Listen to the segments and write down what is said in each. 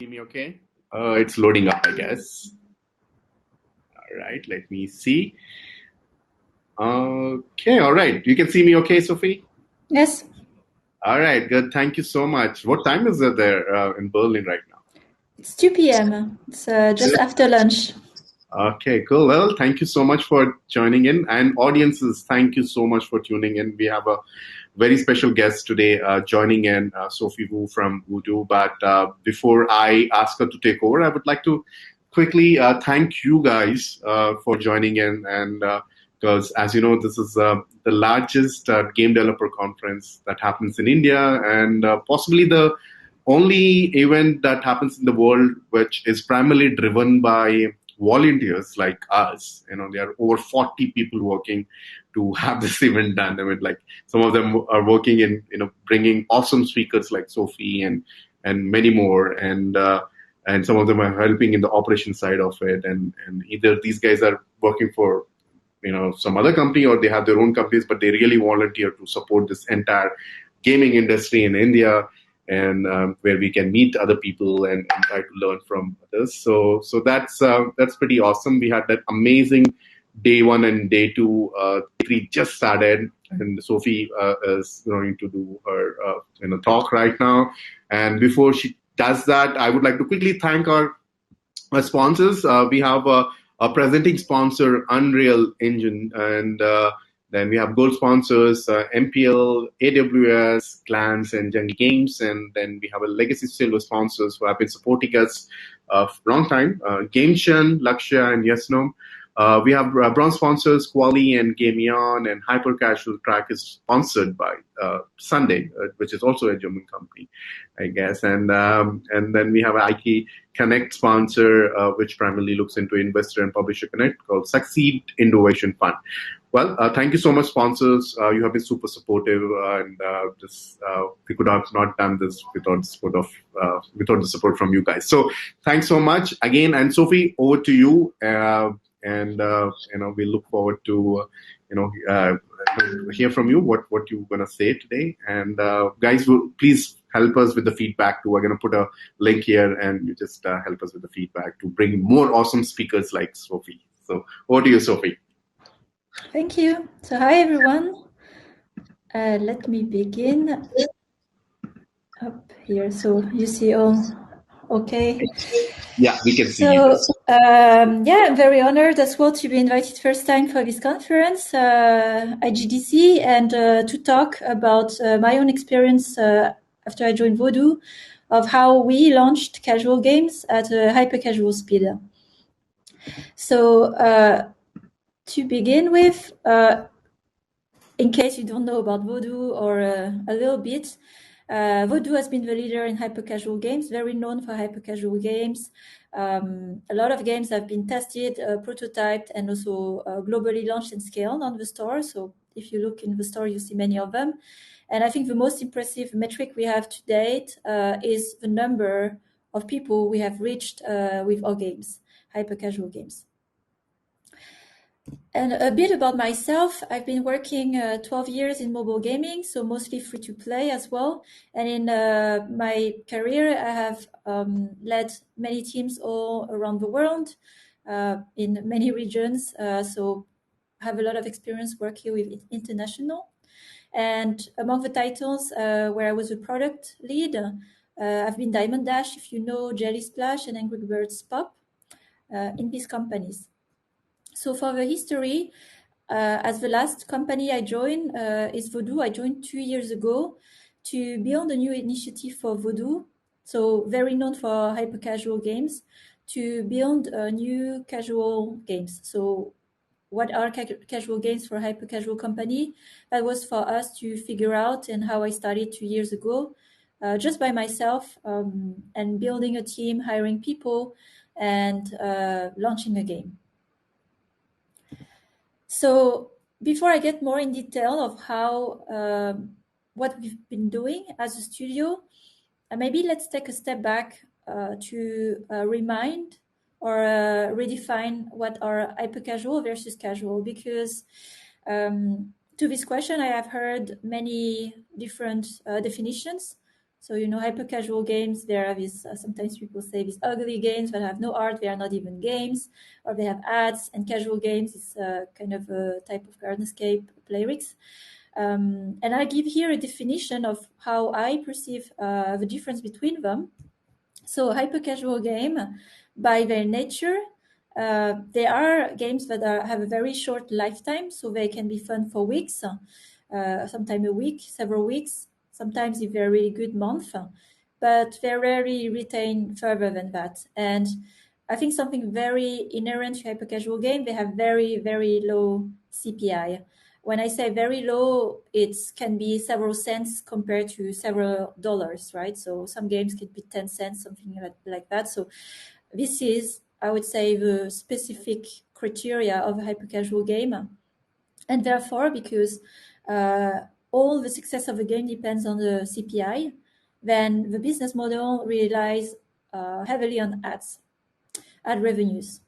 See me okay? It's loading up, I guess. All right, let me see. Okay, all right. You can see me okay, Sophie? Yes, All right, good. Thank you so much. What time is it there in Berlin right now? it's 2 p.m. It's just after lunch. Okay, cool. Well, thank you so much for joining in. And audiences, thank you so much for tuning in. We have a very special guest today joining in, Sophie Wu from Voodoo. But before I ask her to take over, I would like to quickly thank you guys for joining in. And because, as you know, this is the largest game developer conference that happens in India and possibly the only event that happens in the world which is primarily driven by volunteers like us. You know, there are over 40 people working to have this event done. I mean, like some of them are working in, bringing awesome speakers like Sophie and many more, and some of them are helping in the operation side of it. And either these guys are working for some other company or they have their own companies, but they really volunteer to support this entire gaming industry in India, and where we can meet other people and try to learn from others. So that's pretty awesome. We had that amazing day one and day two. Day three just started, and Sophie is going to do her talk right now. And before she does that, I would like to quickly thank our sponsors. We have a presenting sponsor, Unreal Engine, and then we have gold sponsors, MPL, AWS, Glance, and Jungle Games, and then we have a legacy silver sponsors who have been supporting us for a long time, GameShun, Lakshya, and YesNom. We have bronze sponsors, Quali and Gameon, and Hypercasual track is sponsored by Sunday, which is also a German company, I guess. And then we have IK Connect sponsor, which primarily looks into investor and publisher connect, called Succeed Innovation Fund. Well, thank you so much, sponsors. You have been super supportive, and we could have not done this without the support from you guys. So, thanks so much again. And Sophie, over to you. We look forward to hear from you what you're gonna say today. And guys, please help us with the feedback too. We're gonna put a link here, and you just help us with the feedback to bring more awesome speakers like Sophie. So over to you, Sophie. Thank you. So hi everyone. Let me begin up here. So you see all okay. Yeah, we can see So you. yeah, I'm very honored as well to be invited first time for this conference, IGDC, and to talk about my own experience after I joined Voodoo of how we launched casual games at a hyper casual speed. So to begin with, in case you don't know about Voodoo or a little bit, Voodoo has been the leader in hyper-casual games, very known for hyper-casual games. A lot of games have been tested, prototyped, and also globally launched and scaled on the store. So if you look in the store, you see many of them. And I think the most impressive metric we have to date is the number of people we have reached with our games, hyper-casual games. And a bit about myself, I've been working 12 years in mobile gaming, so mostly free to play as well. And in my career, I have led many teams all around the world in many regions. So I have a lot of experience working with international. And among the titles where I was a product lead, I've been Diamond Dash, if you know, Jelly Splash and Angry Birds Pop in these companies. So for the history, as the last company I joined is Voodoo. I joined 2 years ago to build a new initiative for Voodoo. So very known for hyper casual games, to build new casual games. So what are casual games for hyper casual company? That was for us to figure out, and how I started 2 years ago, just by myself, and building a team, hiring people, and launching a game. So before I get more in detail of how what we've been doing as a studio, maybe let's take a step back to remind or redefine what are hyper-casual versus casual, because to this question I have heard many different definitions. So, hyper-casual games, there are these, sometimes people say these ugly games that have no art, they are not even games, or they have ads, and casual games is kind of a type of gardenscape playrix. And I give here a definition of how I perceive the difference between them. So hyper-casual game, by their nature, they are games that have a very short lifetime, so they can be fun for weeks, sometimes a week, several weeks, sometimes if they're a really good month, but they rarely retain further than that. And I think something very inherent to hyper-casual game, they have very, very low CPI. When I say very low, it can be several cents compared to several dollars, right? So some games could be 10 cents, something like that. So this is, I would say, the specific criteria of a hyper-casual game. And therefore, because all the success of a game depends on the CPI, then the business model relies heavily on ad revenues.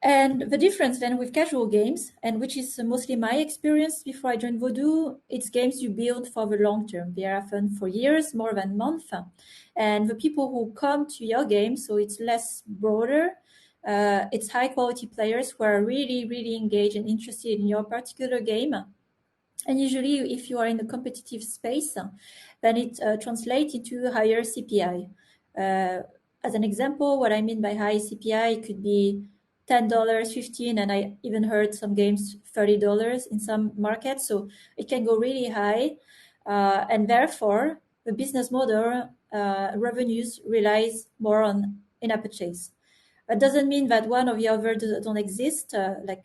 And the difference then with casual games, and which is mostly my experience before I joined Voodoo, it's games you build for the long term. They are fun for years, more than months. And the people who come to your game, so it's less broader, it's high quality players who are really, really engaged and interested in your particular game. And usually, if you are in a competitive space, then it translates into a higher CPI. As an example, what I mean by high CPI could be $10, 15, and I even heard some games $30 in some markets. So it can go really high, and therefore the business model revenues relies more on in-app purchase. That doesn't mean that one or the other don't exist. Like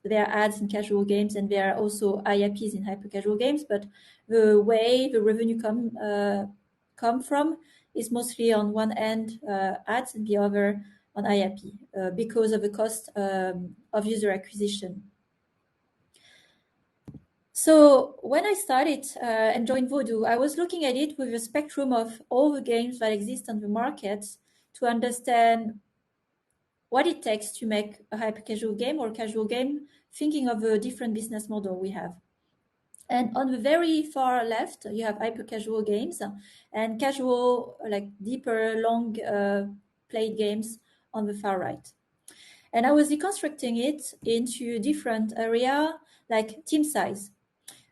there are ads in casual games and there are also IAPs in hyper casual games, but the way the revenue come from is mostly on one end ads and the other on IAP because of the cost of user acquisition. So when I started and joined Voodoo, I was looking at it with a spectrum of all the games that exist on the market to understand what it takes to make a hyper casual game or casual game, thinking of a different business model we have. And on the very far left, you have hyper casual games and casual, like deeper, long played games on the far right. And I was deconstructing it into different area, like team size.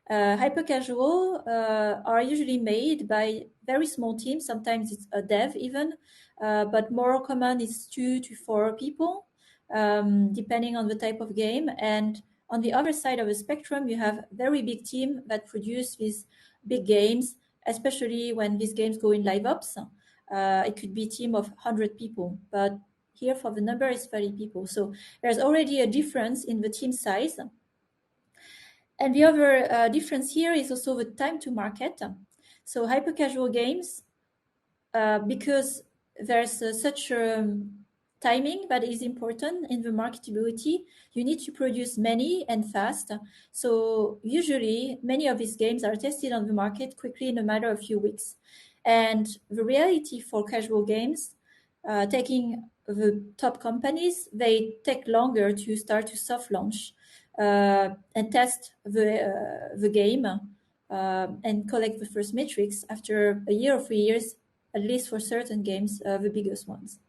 Hyper casual are usually made by very small teams. Sometimes it's a dev even, but more common is 2 to 4 people, depending on the type of game. And on the other side of the spectrum, you have very big team that produce these big games, especially when these games go in live ops. It could be a team of 100 people, but here for the number is 30 people. So there's already a difference in the team size. And the other difference here is also the time to market. So hyper casual games, because there's such timing that is important in the marketability, you need to produce many and fast. So usually many of these games are tested on the market quickly in a matter of a few weeks. And the reality for casual games, taking the top companies, they take longer to start to soft launch and test the game and collect the first metrics after a year or 3 years, at least for certain games, the biggest ones.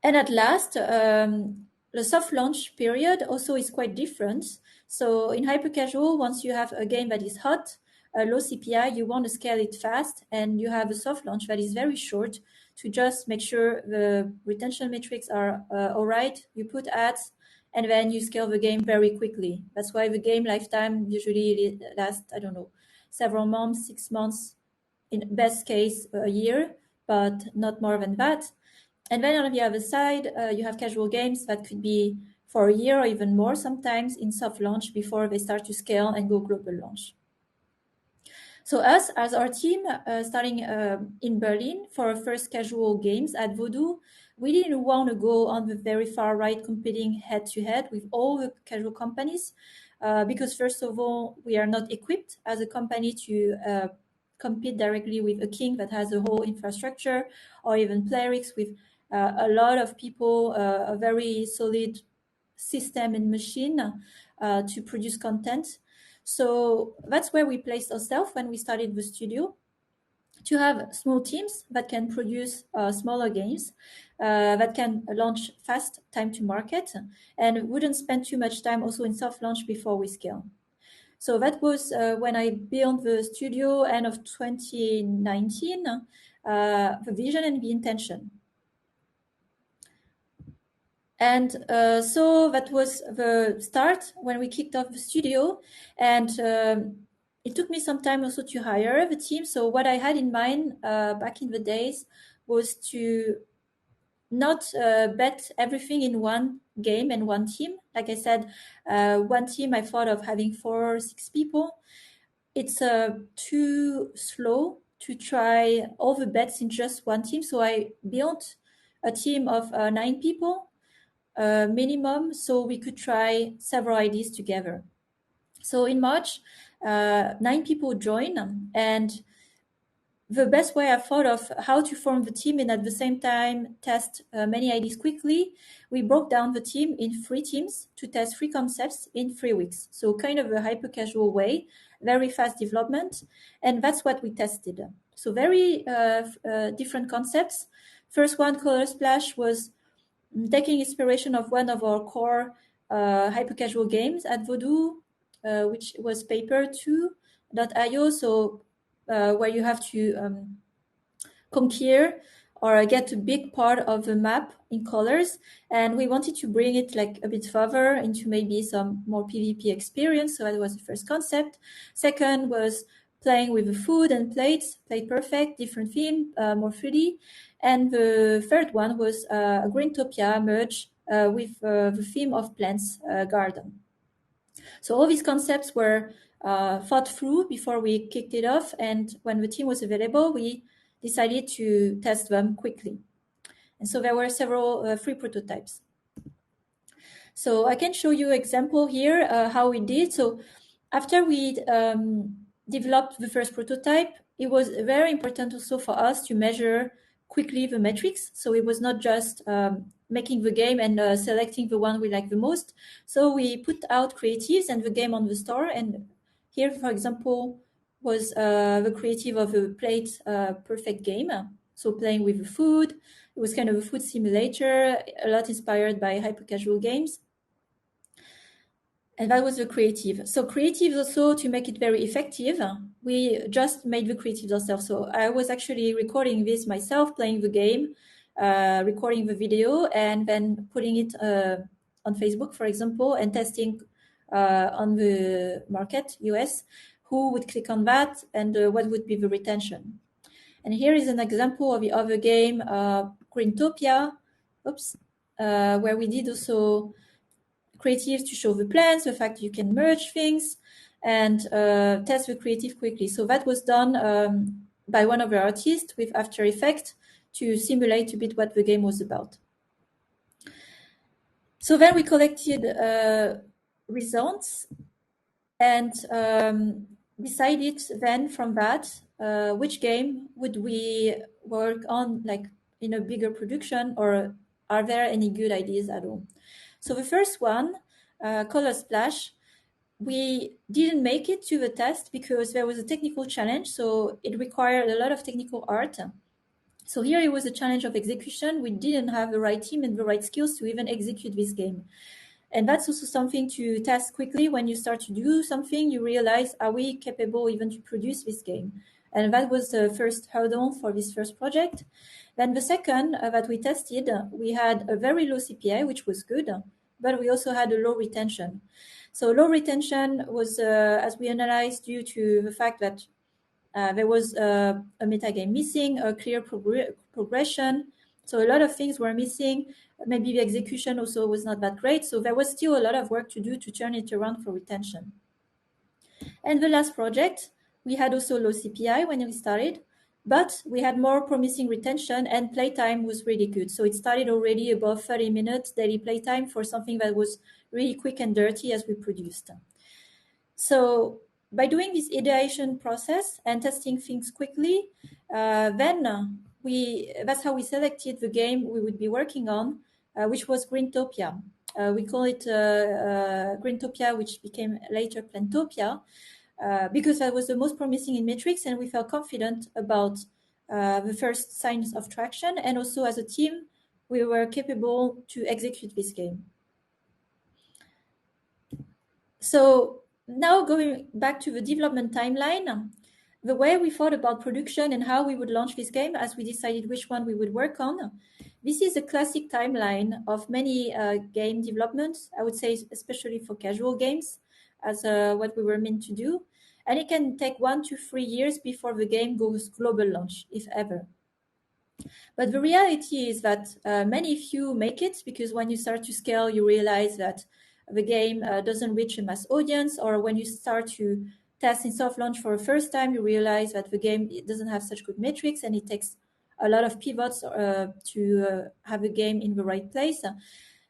And at last, the soft launch period also is quite different. So in hyper casual, once you have a game that is hot, a low CPI, you want to scale it fast, and you have a soft launch that is very short to just make sure the retention metrics are all right. You put ads, and then you scale the game very quickly. That's why the game lifetime usually lasts, I don't know, several months, 6 months, in best case a year, but not more than that. And then on the other side, you have casual games that could be for a year or even more sometimes in soft launch before they start to scale and go global launch. So us, as our team, starting in Berlin for our first casual games at Voodoo, we didn't want to go on the very far right competing head-to-head with all the casual companies because first of all, we are not equipped as a company to compete directly with a King that has a whole infrastructure, or even Playrix with a lot of people, a very solid system and machine to produce content. So that's where we placed ourselves when we started the studio. to have small teams that can produce smaller games, that can launch fast, time to market, and wouldn't spend too much time also in soft launch before we scale. So that was when I built the studio end of 2019, the vision and the intention. And so that was the start when we kicked off the studio. And it took me some time also to hire the team. So what I had in mind back in the days was to not bet everything in one game and one team. Like I said, one team, I thought of having 4 or 6 people. It's too slow to try all the bets in just one team. So I built a team of 9 people minimum, so we could try several ideas together. So in March, 9 people joined, and the best way I thought of how to form the team and at the same time test many ideas quickly, we broke down the team in 3 teams to test 3 concepts in 3 weeks. So kind of a hyper casual way, very fast development. And that's what we tested. So very different concepts. First one, Color Splash, was taking inspiration of one of our core hyper casual games at Voodoo, which was paper2.io. So where you have to conquer or get a big part of the map in colors. And we wanted to bring it like a bit further into maybe some more PvP experience. So that was the first concept. Second was playing with the food and plates, Plate Perfect, different theme, more 3D. And the third one was a Greentopia merge with the theme of plants garden. So all these concepts were thought through before we kicked it off. And when the team was available, we decided to test them quickly. And so there were several free prototypes. So I can show you an example here how we did. So after we developed the first prototype, it was very important also for us to measure quickly the metrics. So it was not just making the game and selecting the one we like the most. So we put out creatives and the game on the store. And here, for example, was the creative of a Plate Perfect game. So playing with the food. It was kind of a food simulator, a lot inspired by hyper-casual games. And that was the creative. So creatives also, to make it very effective, we just made the creatives ourselves. So I was actually recording this myself, playing the game, recording the video, and then putting it on Facebook, for example, and testing on the market, US, who would click on that and what would be the retention. And here is an example of the other game, Greentopia, where we did also creatives to show the plans, the fact you can merge things, and test the creative quickly. So that was done by one of the artists with After Effects to simulate a bit what the game was about. So then we collected results and decided then from that which game would we work on, like in a bigger production, or are there any good ideas at all? So the first one, Color Splash, we didn't make it to the test because there was a technical challenge. So it required a lot of technical art. So here it was a challenge of execution. We didn't have the right team and the right skills to even execute this game. And that's also something to test quickly. When you start to do something, you realize, are we capable even to produce this game? And that was the first hurdle for this first project. Then the second that we tested, we had a very low CPI, which was good, but we also had a low retention. So low retention was, as we analyzed, due to the fact that there was a metagame missing, a clear progression. So a lot of things were missing. Maybe the execution also was not that great. So there was still a lot of work to do to turn it around for retention. And the last project, we had also low CPI when we started, but we had more promising retention and playtime was really good. So it started already above 30 minutes daily playtime for something that was really quick and dirty as we produced. So by doing this ideation process and testing things quickly, that's how we selected the game we would be working on, which was Greentopia. We call it Greentopia, which became later Plantopia. because that was the most promising in metrics, and we felt confident about the first signs of traction. And also as a team, we were capable to execute this game. So now going back to the development timeline, the way we thought about production and how we would launch this game as we decided which one we would work on. This is a classic timeline of many game developments, I would say, especially for casual games, as what we were meant to do. And it can take 1 to 3 years before the game goes global launch, if ever. But the reality is that many few make it, because when you start to scale, you realize that the game doesn't reach a mass audience, or when you start to test in soft launch for the first time, you realize that the game doesn't have such good metrics, and it takes a lot of pivots to have the game in the right place.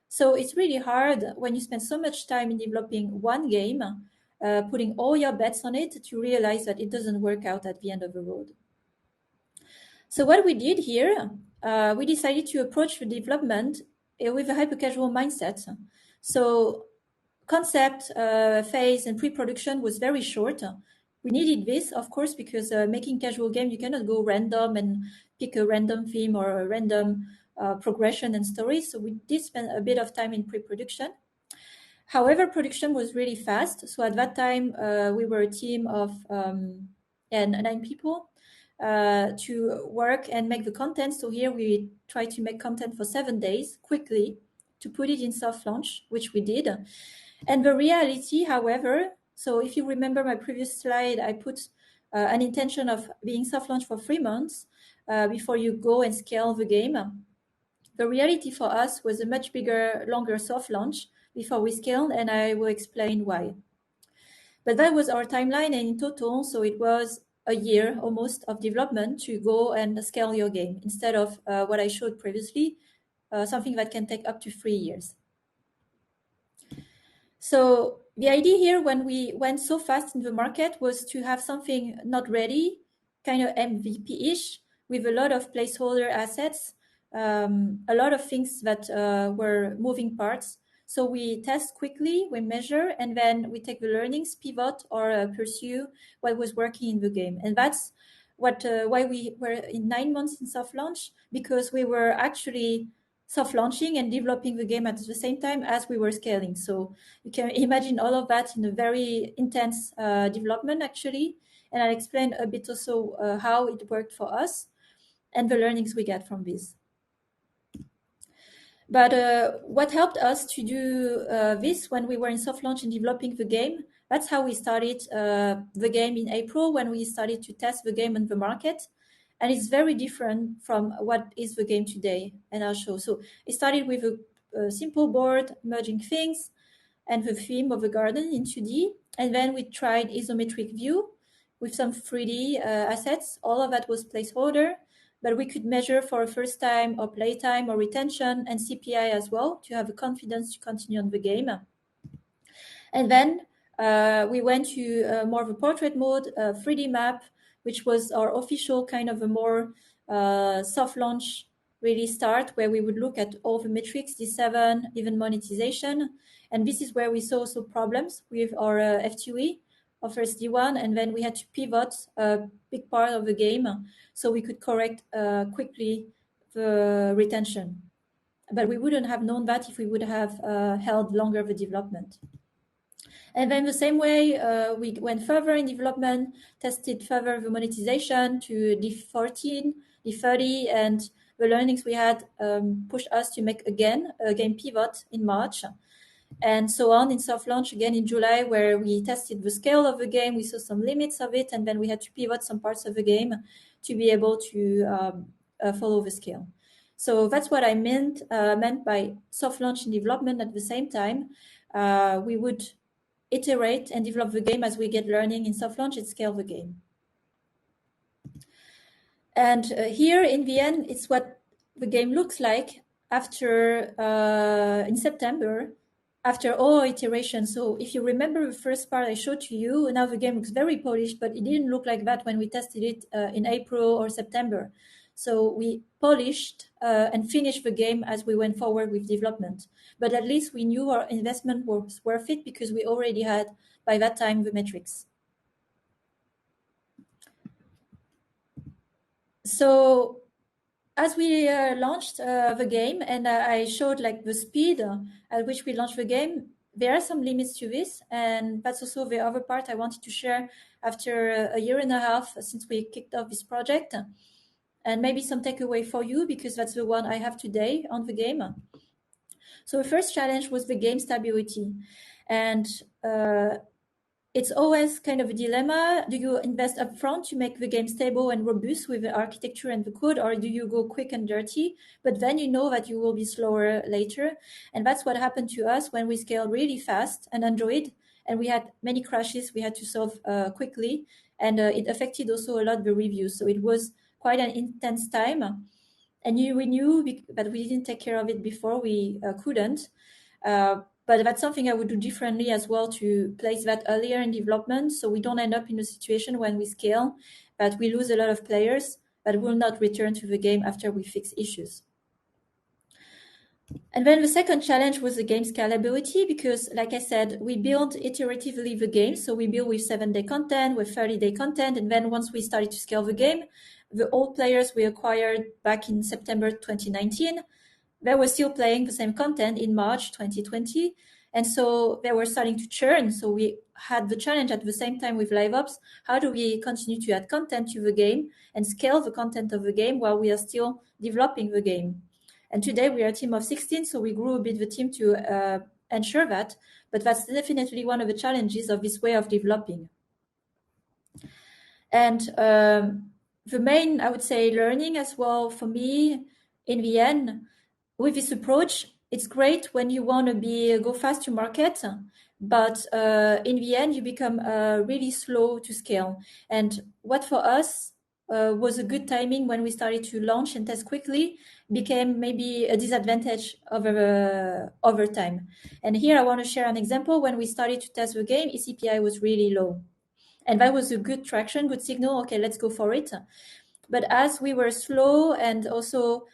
So it's really hard when you spend so much time in developing one game, putting all your bets on it, to realize that it doesn't work out at the end of the road. So what we did here, we decided to approach the development with a hyper-casual mindset. So concept phase and pre-production was very short. We needed this, of course, because making casual game, you cannot go random and pick a random theme or a random progression and story. So we did spend a bit of time in pre-production. However, production was really fast. So at that time, we were a team of 9 people to work and make the content. So here we try to make content for 7 days quickly to put it in soft launch, which we did. And the reality, however, so if you remember my previous slide, I put an intention of being soft launch for 3 months before you go and scale the game. The reality for us was a much bigger, longer soft launch before we scaled, and I will explain why. But that was our timeline, and in total, so it was a year almost of development to go and scale your game, instead of what I showed previously, something that can take up to 3 years. So the idea here, when we went so fast in the market, was to have something not ready, kind of MVP-ish, with a lot of placeholder assets, a lot of things that were moving parts. So we test quickly, we measure, and then we take the learnings, pivot, or pursue what was working in the game. And that's why we were in 9 months in soft launch, because we were actually soft launching and developing the game at the same time as we were scaling. So you can imagine all of that in a very intense development, actually. And I'll explain a bit also how it worked for us and the learnings we get from this. But what helped us to do this when we were in soft launch and developing the game, that's how we started the game in April, when we started to test the game on the market. And it's very different from what is the game today, and I'll show. So it started with a simple board, merging things, and the theme of the garden in 2D. And then we tried isometric view with some 3D assets. All of that was placeholder, but we could measure for a first time or playtime or retention and CPI as well to have the confidence to continue on the game. And then we went to more of a portrait mode, 3D map, which was our official kind of a more soft launch really start, where we would look at all the metrics, D7, even monetization. And this is where we saw also problems with our F2E of first D1, and then we had to pivot a big part of the game so we could correct quickly the retention. But we wouldn't have known that if we would have held longer the development. And then the same way, we went further in development, tested further the monetization to D14, D30, and the learnings we had pushed us to make again a game pivot in March, and so on in soft launch again in July, where we tested the scale of the game, we saw some limits of it, and then we had to pivot some parts of the game to be able to follow the scale. So that's what I meant by soft launch and development at the same time. We would iterate and develop the game as we get learning in soft launch and scale the game. And here in the end, it's what the game looks like after in September, after all iterations. So if you remember the first part I showed to you, now the game looks very polished, but it didn't look like that when we tested it in April or September. So we polished and finished the game as we went forward with development. But at least we knew our investment was worth it, because we already had, by that time, the metrics. So as we launched the game, and I showed like the speed at which we launched the game, there are some limits to this, and that's also the other part I wanted to share after a year and a half since we kicked off this project, and maybe some takeaway for you, because that's the one I have today on the game. So the first challenge was the game stability, and it's always kind of a dilemma. Do you invest upfront to make the game stable and robust with the architecture and the code, or do you go quick and dirty, but then you know that you will be slower later? And that's what happened to us when we scaled really fast on Android, and we had many crashes we had to solve quickly, and it affected also a lot the reviews. So it was quite an intense time, and we knew that we didn't take care of it before, we couldn't. But that's something I would do differently as well, to place that earlier in development, so we don't end up in a situation when we scale that we lose a lot of players that will not return to the game after we fix issues. And then the second challenge was the game scalability, because like I said, we build iteratively the game. So we build with 7-day content, with 30-day content. And then once we started to scale the game, the old players we acquired back in September 2019, they were still playing the same content in March 2020. And so they were starting to churn. So we had the challenge at the same time with LiveOps. How do we continue to add content to the game and scale the content of the game while we are still developing the game? And today we are a team of 16, so we grew a bit the team to ensure that. But that's definitely one of the challenges of this way of developing. And the main, I would say, learning as well for me in the end, with this approach, it's great when you want to go fast to market, but in the end, you become really slow to scale. And what for us was a good timing when we started to launch and test quickly became maybe a disadvantage over time. And here I want to share an example. When we started to test the game, its CPI was really low. And that was a good traction, good signal. Okay, let's go for it. But as we were slow, and also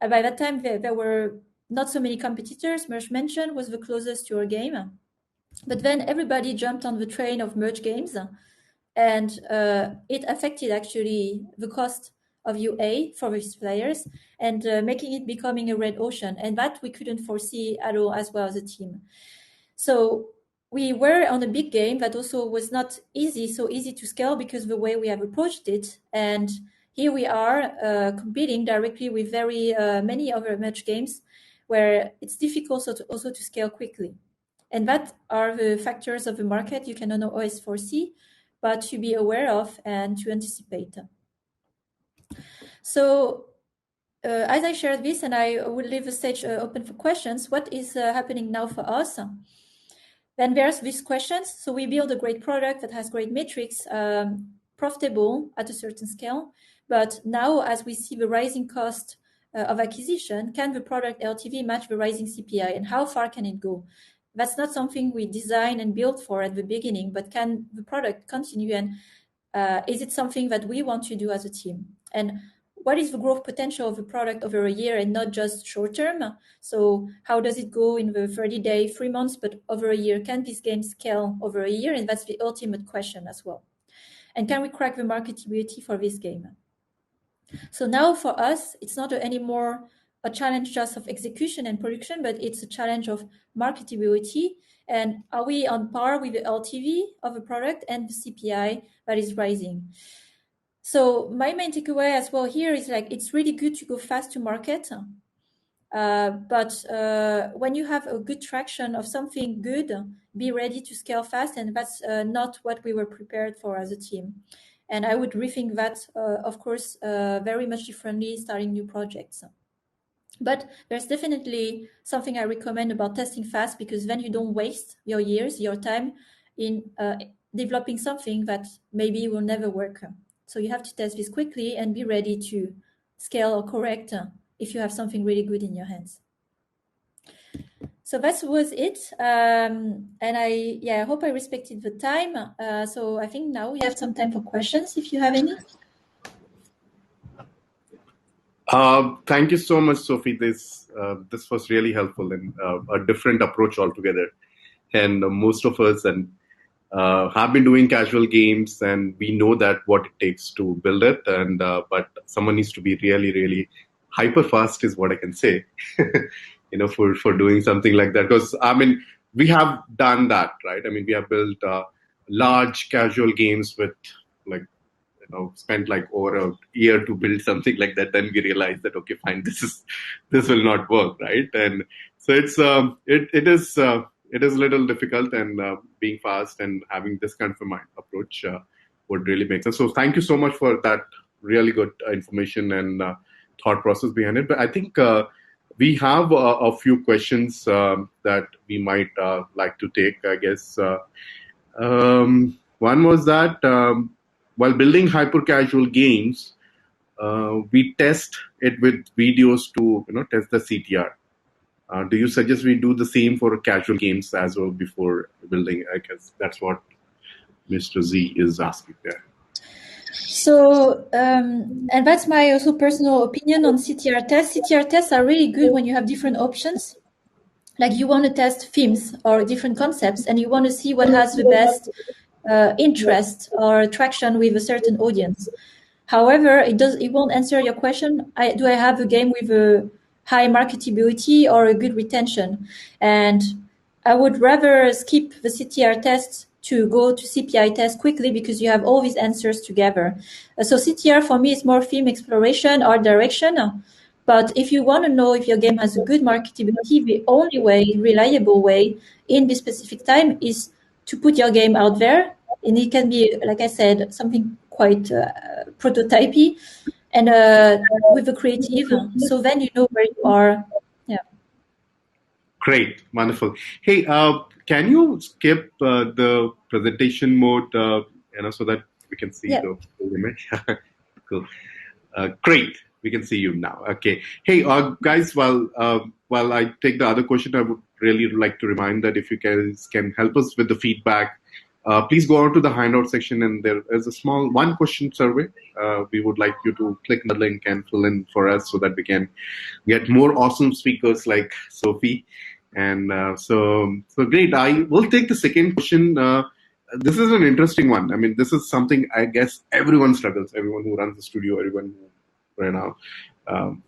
by that time there were not so many competitors, Merge Mansion was the closest to our game. But then everybody jumped on the train of merge games, and it affected actually the cost of UA for these players, and making it becoming a red ocean. And that we couldn't foresee at all as well as a team. So we were on a big game that also was not so easy to scale, because the way we have approached it. And here we are competing directly with very many other match games where it's difficult also to scale quickly. And that are the factors of the market you cannot always foresee, but to be aware of and to anticipate. So as I shared this, and I will leave the stage open for questions, what is happening now for us? Then there's these questions. So we build a great product that has great metrics, profitable at a certain scale. But now, as we see the rising cost of acquisition, can the product LTV match the rising CPI, and how far can it go? That's not something we design and build for at the beginning, but can the product continue, and is it something that we want to do as a team? And what is the growth potential of the product over a year and not just short term? So how does it go in the 30-day, 3 months, but over a year? Can this game scale over a year? And that's the ultimate question as well. And can we crack the marketability for this game? So now for us, it's not anymore a challenge just of execution and production, but it's a challenge of marketability. And are we on par with the LTV of a product and the CPI that is rising? So my main takeaway as well here is, like, it's really good to go fast to market. But when you have a good traction of something good, be ready to scale fast. And that's not what we were prepared for as a team. And I would rethink that, of course, very much differently starting new projects. But there's definitely something I recommend about testing fast, because then you don't waste your years, your time in developing something that maybe will never work. So you have to test this quickly and be ready to scale or correct if you have something really good in your hands. So that was it. And I hope I respected the time. So I think now we have some time for questions, if you have any. Thank you so much, Sophie. This was really helpful, and a different approach altogether. And most of us, and have been doing casual games, and we know that what it takes to build it. And but someone needs to be really, really hyper fast, is what I can say. For doing something like that. Because I mean, we have done that, right? I mean, we have built large casual games with like spent like over a year to build something like that. Then we realized that okay, fine, this will not work, right? And so it is a little difficult, and being fast and having this kind of a mind approach would really make sense. So thank you so much for that really good information and thought process behind it. But I think we have a few questions that we might like to take, I guess. One was that while building hyper-casual games, we test it with videos to test the CTR. Do you suggest we do the same for casual games as well before building? I guess that's what Mr. Z is asking there. So, and that's my also personal opinion on CTR tests. CTR tests are really good when you have different options. Like you want to test themes or different concepts, and you want to see what has the best interest or attraction with a certain audience. However, it won't answer your question. Do I have a game with a high marketability or a good retention? And I would rather skip the CTR test to go to CPI test quickly, because you have all these answers together. So CTR for me is more theme exploration or direction. But if you want to know if your game has a good marketability, the only way, reliable way in this specific time is to put your game out there. And it can be, like I said, something quite prototypey and with a creative. So then you know where you are. Yeah. Great. Wonderful. Hey, can you skip the presentation mode, so that we can see the full image? Cool. Great. We can see you now. Okay. Hey, guys, while I take the other question, I would really like to remind that if you guys can help us with the feedback, please go on to the handout section, and there is a small one-question survey. We would like you to click the link and fill in for us so that we can get more awesome speakers like Sophie. And so great. I will take the second question. This is an interesting one. I mean, this is something I guess everyone struggles. Everyone who runs a studio, everyone who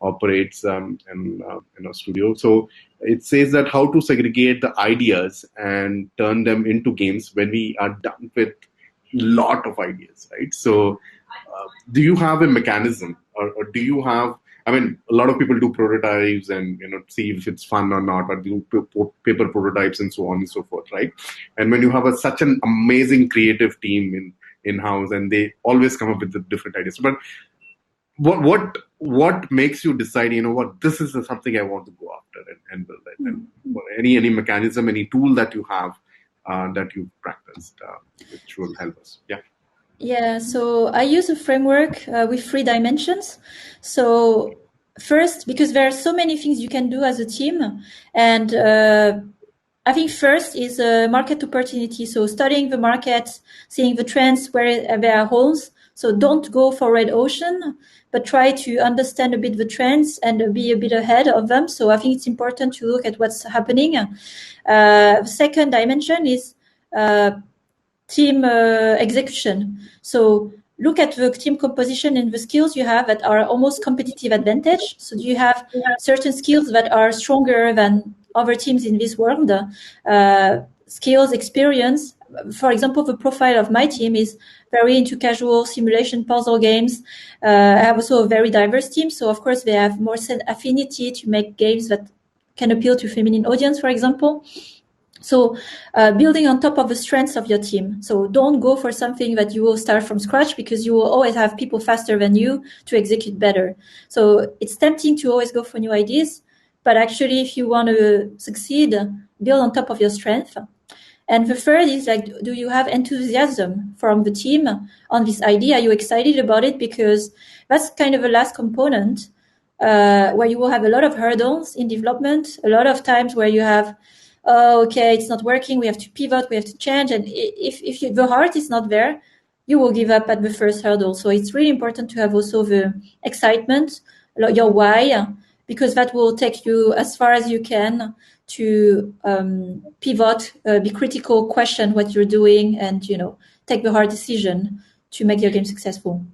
operates in a studio. So it says that how to segregate the ideas and turn them into games when we are done with a lot of ideas, right? So do you have a mechanism, or do you have, I mean, a lot of people do prototypes and see if it's fun or not, or do paper prototypes and so on and so forth, right? And when you have such an amazing creative team in-house, and they always come up with the different ideas, but what makes you decide, this is something I want to go after and build it? And any mechanism, any tool that you have that you've practiced, which will help us? Yeah. Yeah, so I use a framework with 3 dimensions. So first, because there are so many things you can do as a team, and I think first is market opportunity. So studying the market, seeing the trends where there are holes. So don't go for red ocean, but try to understand a bit the trends and be a bit ahead of them. So I think it's important to look at what's happening. The second dimension is team execution. So look at the team composition and the skills you have that are almost competitive advantage. So do you have certain skills that are stronger than other teams in this world? Skills, experience. For example, the profile of my team is very into casual simulation puzzle games. I have also a very diverse team. So of course, they have more affinity to make games that can appeal to feminine audience, for example. So building on top of the strengths of your team. So don't go for something that you will start from scratch, because you will always have people faster than you to execute better. So it's tempting to always go for new ideas, but actually if you want to succeed, build on top of your strength. And the third is like, do you have enthusiasm from the team on this idea? Are you excited about it? Because that's kind of a last component where you will have a lot of hurdles in development, a lot of times where you have, oh, okay, it's not working, we have to pivot, we have to change. And if the heart is not there, you will give up at the first hurdle. So it's really important to have also the excitement, your why, because that will take you as far as you can to pivot, be critical, question what you're doing, and take the hard decision to make your game successful.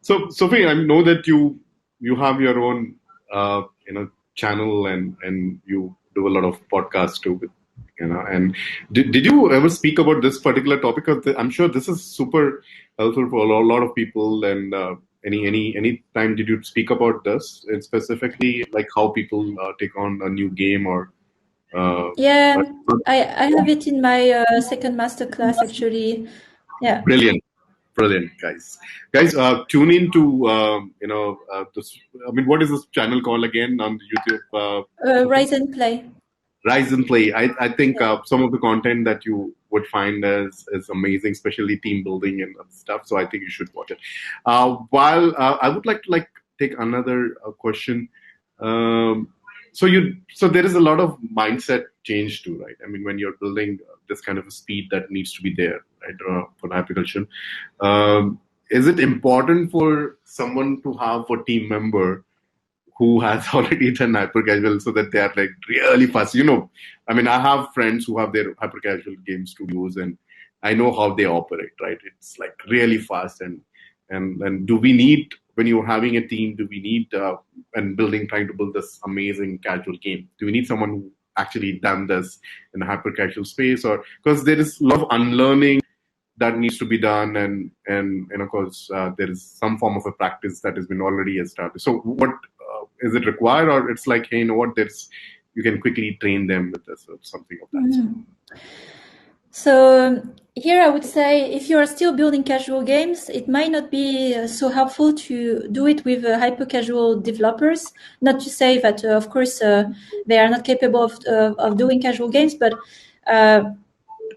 So, Sophie, I know that you have your own channel and you do a lot of podcasts too. And did you ever speak about this particular topic? Because I'm sure this is super helpful for a lot of people. And any time did you speak about this, and specifically like how people take on a new game or? Yeah, I have it in my second master class actually. Yeah. Brilliant, guys. Tune in to this. I mean, what is this channel called again on YouTube? Rise and Play. Rise and Play. I think some of the content that you would find is amazing, especially team building and stuff. So I think you should watch it. While I would like to take another question. So there is a lot of mindset change too, right? I mean, when you're building this kind of a speed that needs to be there, right, for hypercasual, is it important for someone to have a team member who has already done hypercasual so that they are like really fast? I mean, I have friends who have their hypercasual game studios, and I know how they operate, right? It's like really fast. And do we need, when you're having a team, do we need trying to build this amazing casual game? Do we need someone who actually done this in the hyper-casual space? Or because there is a lot of unlearning that needs to be done, and of course there is some form of a practice that has been already established. So what is it required, or it's like, hey, you can quickly train them with this or something of that? Mm-hmm. So here I would say, if you are still building casual games, it might not be so helpful to do it with hyper-casual developers. Not to say that, of course, they are not capable of doing casual games, but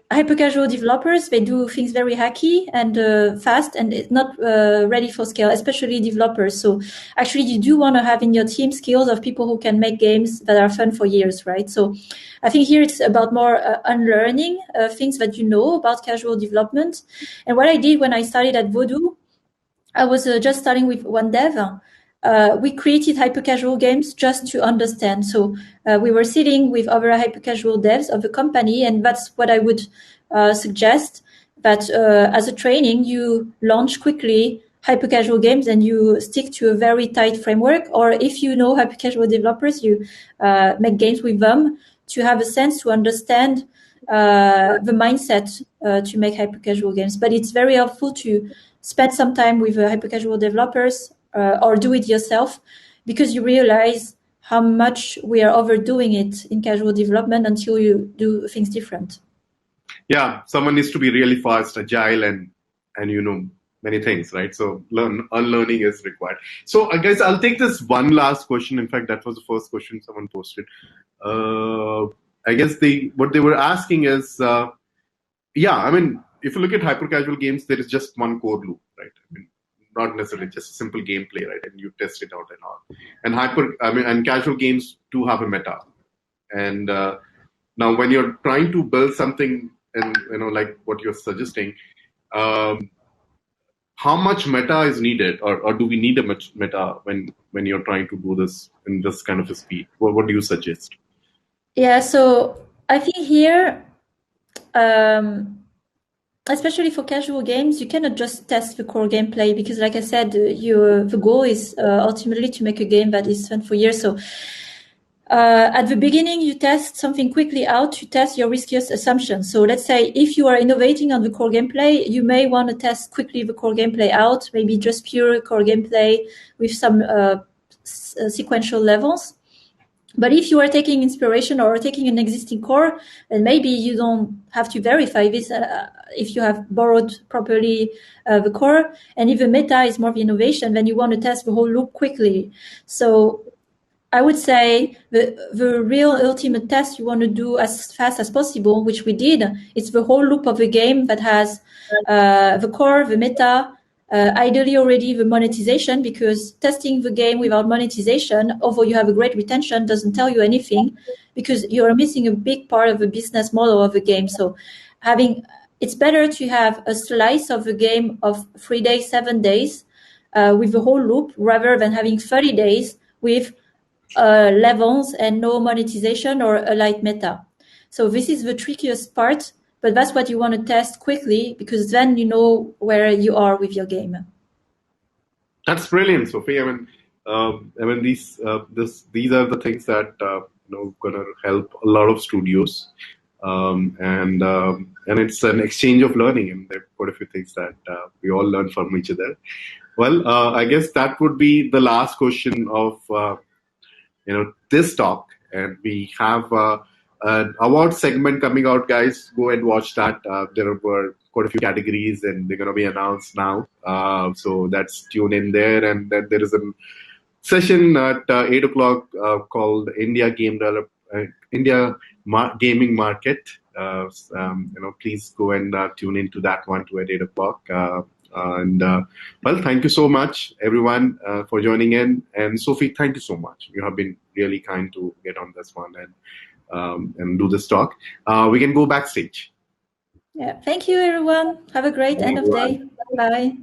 hyper-casual developers, they do things very hacky and fast, and it's not ready for scale, especially developers. So actually, you do want to have in your team skills of people who can make games that are fun for years, right? So I think here it's about more unlearning things that you know about casual development. And what I did when I started at Voodoo, I was just starting with one dev. We created hyper-casual games just to understand. So we were sitting with other hyper-casual devs of the company, and that's what I would suggest, that as a training, you launch quickly hyper-casual games and you stick to a very tight framework. Or if you know hyper-casual developers, you make games with them to have a sense to understand the mindset to make hyper-casual games. But it's very helpful to spend some time with hyper-casual developers or do it yourself, because you realize how much we are overdoing it in casual development until you do things different. Yeah, someone needs to be really fast, agile, and many things, right? So unlearning is required. So guys, I'll take this one last question. In fact, that was the first question someone posted. I guess what they were asking is, I mean, if you look at hyper-casual games, there is just one core loop, right? I mean, not necessarily just a simple gameplay, right? And you test it out and all. And casual games do have a meta. And now, when you're trying to build something, and like what you're suggesting, how much meta is needed, or do we need a much meta when you're trying to do this in this kind of a speed? What do you suggest? Yeah, so I think here, especially for casual games, you cannot just test the core gameplay, because like I said, the goal is ultimately to make a game that is fun for years. So at the beginning, you test something quickly out to test your riskiest assumptions. So let's say if you are innovating on the core gameplay, you may want to test quickly the core gameplay out, maybe just pure core gameplay with some sequential levels. But if you are taking inspiration or taking an existing core, then maybe you don't have to verify this if you have borrowed properly the core. And if the meta is more of innovation, then you want to test the whole loop quickly. So I would say the real ultimate test you want to do as fast as possible, which we did, it's the whole loop of the game that has the core, the meta, ideally already the monetization, because testing the game without monetization, although you have a great retention, doesn't tell you anything, because you're missing a big part of the business model of the game. So it's better to have a slice of the game of 3 days, 7 days with the whole loop, rather than having 30 days with levels and no monetization or a light meta. So this is the trickiest part, but that's what you want to test quickly because then you know where you are with your game. That's brilliant, Sophie. These these are the things that gonna help a lot of studios, and it's an exchange of learning, and there are quite a few things that we all learn from each other. Well, I guess that would be the last question of this talk, and we have an award segment coming out, guys. Go and watch that. There were quite a few categories, and they're going to be announced now. So that's tune in there, and then there is a session at 8 o'clock called India Gaming Market. Please go and tune into that one too at 8 o'clock. Well, thank you so much, everyone, for joining in. And Sophie, thank you so much. You have been really kind to get on this one and do this talk. We can go backstage. Yeah, thank you, everyone. Have a great end of day. Bye.